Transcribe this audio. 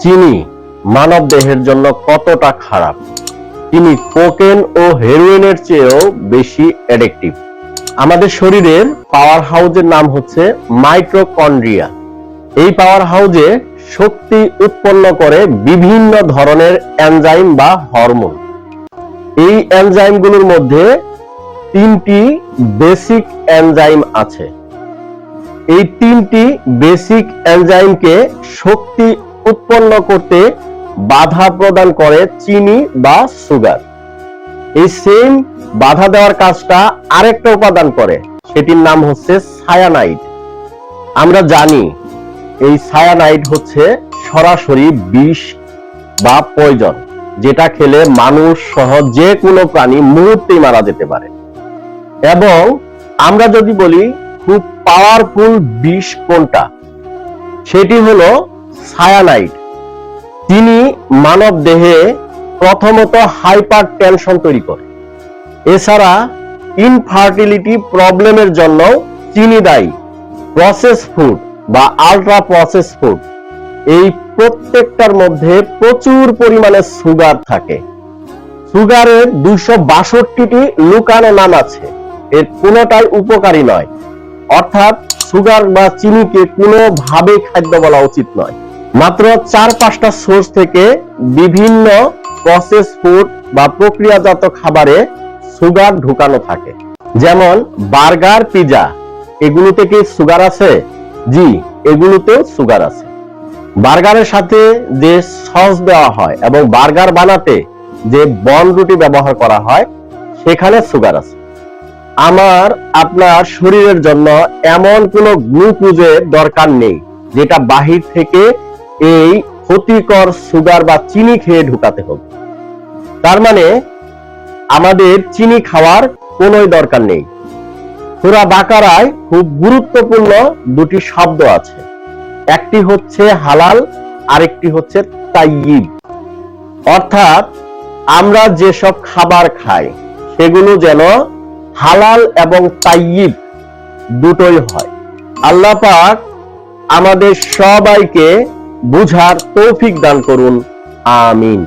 চিনি মানব দেহের জন্য কতটা খারাপ? চিনি কোকেন ও হেরোইনের চেয়েও বেশি অ্যাডিকটিভ। আমাদের শরীরের পাওয়ার হাউসের নাম হচ্ছে মাইটোকন্ড্রিয়া। এই পাওয়ার হাউসে শক্তি উৎপন্ন করে বিভিন্ন ধরনের এনজাইম বা হরমোন। এই এনজাইমগুলোর মধ্যে 3টি বেসিক এনজাইম আছে। এই 3টি বেসিক এনজাইমকে শক্তি উৎপন্ন করতে বাধা প্রদান করে চিনি বা সুগার। এই সেম বাধা দেওয়ার কাজটা আরেকটা উপাদান করে, সেটির নাম হচ্ছে সায়ানাইড। আমরা জানি এই সায়ানাইড হচ্ছে সরাসরি বিষ বা পয়জন, যেটা খেলে মানুষ সহ যে কোনো প্রাণী মুহূর্তেই মারা যেতে পারে। এবং আমরা যদি বলি খুব পাওয়ারফুল বিষ কোনটা, সেটি হলো সায়ানাইড। চিনি মানব দেহে প্রথমত হাইপার টেনশন তৈরি করে। এছাড়া ইনফার্টিলিটি প্রবলেমের জন্য চিনি দায়ী। প্রসেস ফুড বা আলট্রা প্রসেস ফুড, এই প্রত্যেকটার মধ্যে প্রচুর পরিমাণে সুগার থাকে। সুগারের 262টি লুকানো নাম আছে, এর কোনোটাই উপকারী নয়। অর্থাৎ সুগার বা চিনিকে কোনোভাবে খাদ্য বলা উচিত নয়। মাত্র 4-5টা সোর্স থেকে বিভিন্ন প্রসেস ফুড বা প্রক্রিয়াজাত খাবারে সুগার ঢুকানো থাকে। যেমন বার্গার, পিজা, এগুলোতে কি সুগার আছে? জি, এগুলোতেও সুগার আছে। বার্গারের সাথে যে সস দেওয়া হয় এবং বার্গার বানাতে যে বনরুটি ব্যবহার করা হয়, সেখানে সুগার আছে। আমার আপনার শরীরের জন্য এমন কোনো গ্লুকোজের দরকার নেই যেটা বাহির থেকে এই ক্ষতিকর সুগার বা চিনি খেয়ে ঢুকাতে হবে। তার মানে আমাদের চিনি খাওয়ার কোনোই দরকার নেই। সূরা বাকারায় খুব গুরুত্বপূর্ণ 2টি শব্দ আছে, একটি হচ্ছে হালাল, আরেকটি হচ্ছে তাইয়িব। অর্থাৎ আমরা যেসব খাবার খাই সেগুলো যেন হালাল এবং তাইয়িব দুটোই হয়। আল্লাহ পাক আমাদের সবাইকে বুঝার তৌফিক দান করুন, আমিন।